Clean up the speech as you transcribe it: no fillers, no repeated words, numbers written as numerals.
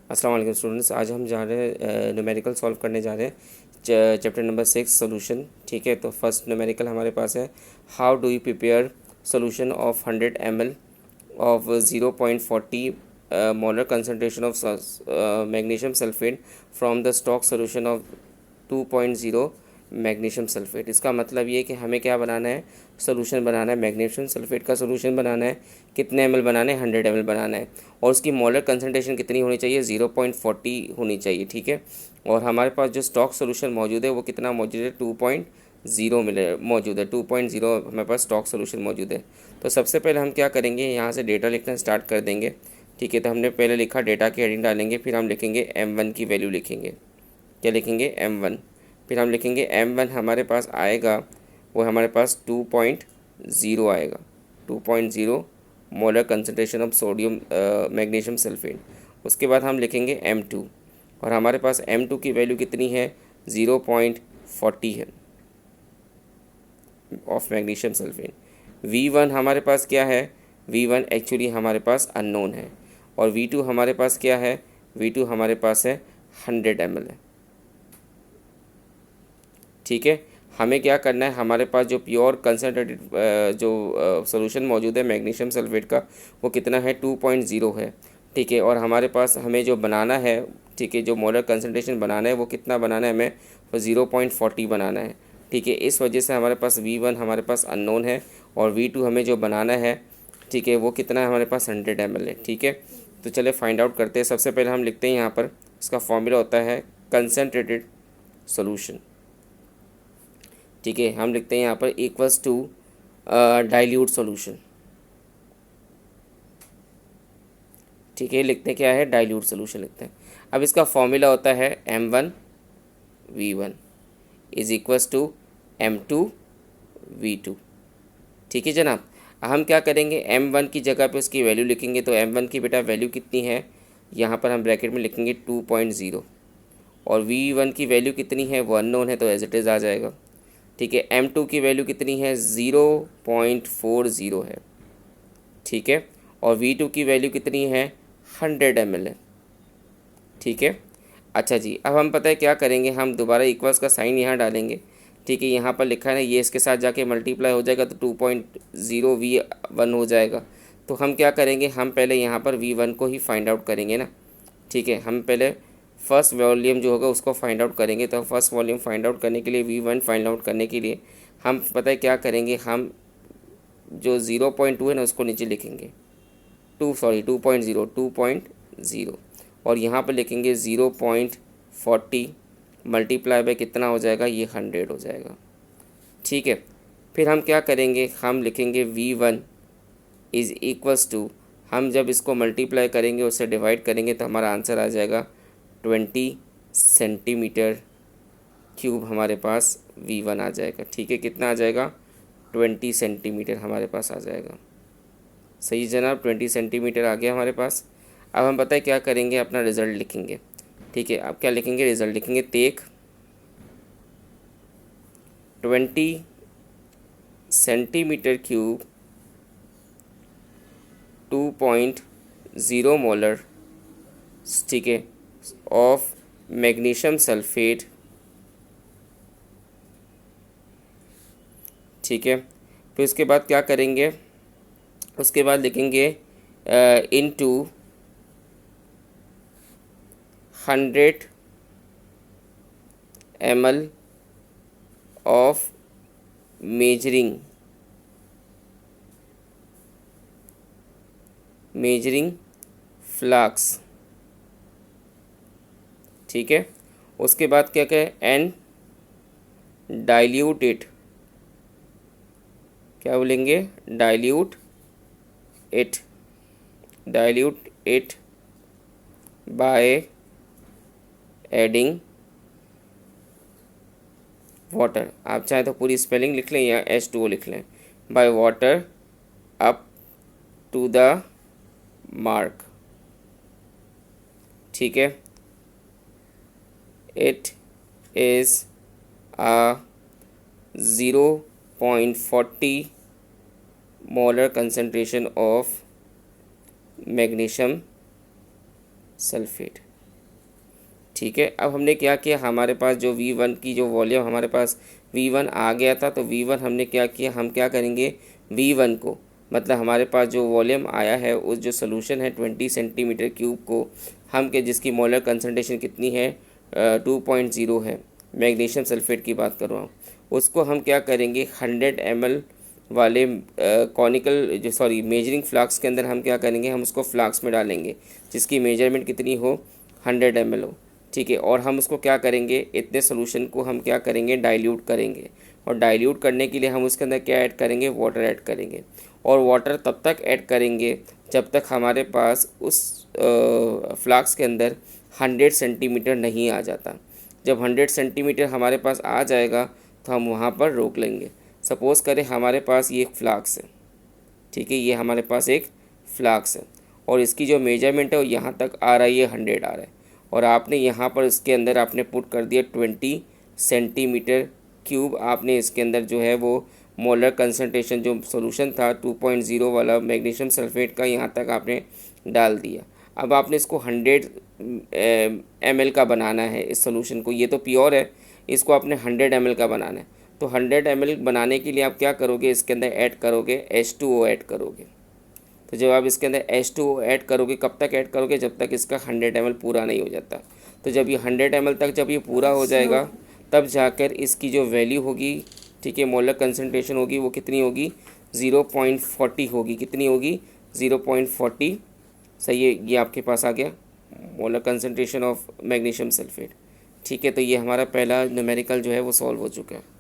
अस्सलाम वालेकुम स्टूडेंट्स, आज हम जा रहे हैं न्यूमेरिकल सॉल्व करने जा रहे हैं चैप्टर नंबर 6 सोल्यूशन। ठीक है, तो फर्स्ट न्यूमेरिकल हमारे पास है, how do you prepare solution of 100 ml of 0.40 molar concentration of magnesium sulphate from the stock solution of 2.0 magnesium sulphate. इसका मतलब ये कि हमें क्या बनाना है, सोल्यूशन बनाना है, मैग्नीशियम सल्फेट का सोल्यूशन बनाना है। कितने एम बनाना है, 100 ml बनाना है, और उसकी मोलर कंसनट्रेशन कितनी होनी चाहिए, 0.40 होनी चाहिए। ठीक है, और हमारे पास जो स्टॉक सोल्यूशन मौजूद है वो कितना मौजूद है, 2.0 मिले मौजूद है, 2.0 हमारे पास स्टॉक सोल्यूशन मौजूद है। तो सबसे पहले हम क्या करेंगे, यहाँ से डेटा लिखना स्टार्ट कर देंगे। ठीक है, तो हमने पहले लिखा, डेटा की हेडिंग डालेंगे, फिर हम लिखेंगे m1 की वैल्यू लिखेंगे। क्या लिखेंगे, m1। फिर हम लिखेंगे m1 हमारे पास आएगा, वो हमारे पास 2.0 आएगा, 2.0 molar concentration of sodium magnesium sulphate. उसके बाद हम लिखेंगे m2, और हमारे पास m2 की वैल्यू कितनी है, 0.40 है ऑफ मैग्नीशियम सल्फेट। v1 हमारे पास क्या है, v1 एक्चुअली हमारे पास अननोन है, और v2 हमारे पास क्या है, v2 हमारे पास है 100 ml है। ठीक है, हमें क्या करना है, हमारे पास जो प्योर कंसनट्रेटेड जो सोल्यूशन मौजूद है मैग्नीशियम सल्फेट का, वो कितना है, 2.0 है। ठीक है, और हमारे पास हमें जो बनाना है, ठीक है, जो मोलर कंसनट्रेशन बनाना है वो कितना बनाना है, हमें वो 0.40 बनाना है। ठीक है, इस वजह से हमारे पास v1 हमारे पास अननोन है, और v2 हमें जो बनाना है, ठीक है, वो कितना है, हमारे पास 100 ml है। ठीक है, तो चले फाइंड आउट करते हैं। सबसे पहले हम लिखते हैं यहाँ पर, इसका फॉर्मूला होता है कंसनट्रेटेड सोल्यूशन। ठीक है, हम लिखते हैं यहाँ पर इक्वल्स टू डाइल्यूट सॉल्यूशन। ठीक है, लिखते हैं क्या है, डाइल्यूट सॉल्यूशन लिखते हैं। अब इसका फॉर्मूला होता है m1v1 is equals to m2v2। ठीक है जनाब, हम क्या करेंगे, m1 की जगह पे उसकी वैल्यू लिखेंगे। तो m1 की बेटा वैल्यू कितनी है, यहाँ पर हम ब्रैकेट में लिखेंगे 2.0, और v1 की वैल्यू कितनी है, वो अननोन है, तो एज इट इज़ आ जाएगा। ठीक है, m2 की वैल्यू कितनी है, 0.40 है। ठीक है, और v2 की वैल्यू कितनी है, 100 ml है। ठीक है, अच्छा जी, अब हम पता है क्या करेंगे, हम दोबारा इक्वल्स का साइन यहाँ डालेंगे। ठीक है, यहाँ पर लिखा है ना, ये इसके साथ जाके मल्टीप्लाई हो जाएगा, तो 2.0 v1 हो जाएगा। तो हम क्या करेंगे, हम पहले यहाँ पर v1 को ही फाइंड आउट करेंगे ना। ठीक है, हम पहले फर्स्ट वॉल्यूम जो होगा उसको फाइंड आउट करेंगे। तो फर्स्ट वॉल्यूम फाइंड आउट करने के लिए, v1 फाइंड आउट करने के लिए हम पता है क्या करेंगे, हम जो 0.2 है ना उसको नीचे लिखेंगे, 2.0 और यहाँ पर लिखेंगे 0.40 मल्टीप्लाई बाय कितना हो जाएगा, ये 100 हो जाएगा। ठीक है, फिर हम क्या करेंगे, हम लिखेंगे v1 इज़ इक्वल्स टू, हम जब इसको मल्टीप्लाई करेंगे उससे डिवाइड करेंगे तो हमारा आंसर आ जाएगा 20 सेंटीमीटर क्यूब हमारे पास v1 आ जाएगा। ठीक है, कितना आ जाएगा, 20 सेंटीमीटर हमारे पास आ जाएगा। सही जनाब, 20 सेंटीमीटर आ गया हमारे पास। अब हम पता है क्या करेंगे, अपना रिज़ल्ट लिखेंगे। ठीक है, अब क्या लिखेंगे, रिज़ल्ट लिखेंगे, टेक 20 सेंटीमीटर क्यूब 2.0 मोलर, ठीक है, ऑफ मैग्नीशियम सल्फेट। ठीक है, फिर उसके बाद क्या करेंगे, उसके बाद लिखेंगे into 100 ml of measuring Flask. ठीक है, उसके बाद क्या कहें, एंड डाइल्यूट इट, क्या बोलेंगे, dilute it by adding water. आप चाहें तो पूरी स्पेलिंग लिख लें या H2O लिख लें, by water up to the mark. ठीक है, it is a 0.40 molar concentration of magnesium sulfate। ठीक है। अब हमने क्या किया, हमारे पास जो V1 की जो वॉल्यूम हमारे पास V1 आ गया था, तो V1 हमने क्या किया, हम क्या करेंगे V1 को, मतलब हमारे पास जो वॉल्यूम आया है उस जो सोल्यूशन है 20 सेंटीमीटर क्यूब को हम के जिसकी मोलर कंसनट्रेशन कितनी है 2.0 है, मैग्नीशियम सल्फेट की बात कर रहा हूँ, उसको हम क्या करेंगे 100 ml वाले कॉनिकल जो सॉरी मेजरिंग फ्लास्क के अंदर हम क्या करेंगे, हम उसको फ्लास्क में डालेंगे जिसकी मेजरमेंट कितनी हो 100 ml हो, ठीक है। और हम उसको क्या करेंगे, इतने सोल्यूशन को हम क्या करेंगे डाइल्यूट करेंगे, और डाइल्यूट करने के लिए हम उसके अंदर क्या ऐड करेंगे, वाटर ऐड करेंगे। और वाटर तब तक ऐड करेंगे जब तक हमारे पास उस फ्लास्क के अंदर 100 सेंटीमीटर नहीं आ जाता। जब 100 सेंटीमीटर हमारे पास आ जाएगा तो हम वहाँ पर रोक लेंगे। सपोज़ करें हमारे पास ये एक फ्लास्क है, ठीक है, ये हमारे पास एक फ्लास्क है और इसकी जो मेजरमेंट है वो यहाँ तक आ रहा है, ये 100 आ रहा है, और आपने यहाँ पर इसके अंदर आपने पुट कर दिया 20 सेंटीमीटर क्यूब, आपने इसके अंदर जो है वो मोलर कंसनट्रेशन जो सॉल्यूशन था 2.0 वाला मैग्नीशियम सल्फेट का यहाँ तक आपने डाल दिया। अब आपने इसको 100 ml का बनाना है इस सॉल्यूशन को, ये तो प्योर है, इसको आपने 100 ml का बनाना है। तो 100 ml बनाने के लिए आप क्या करोगे, इसके अंदर ऐड करोगे H2O ऐड करोगे। तो जब आप इसके अंदर H2O ऐड करोगे, कब तक ऐड करोगे, जब तक इसका 100 ml पूरा नहीं हो जाता। तो जब ये 100 ml तक जब ये पूरा हो जाएगा तब जाकर इसकी जो वैल्यू होगी, ठीक है, मोलर कंसनट्रेशन होगी वो कितनी होगी 0.40 होगी, कितनी होगी 0.40। सही है, ये आपके पास आ गया molar concentration of magnesium sulphate. ठीक है, तो ये हमारा पहला न्यूमेरिकल जो है वो सॉल्व हो चुका है।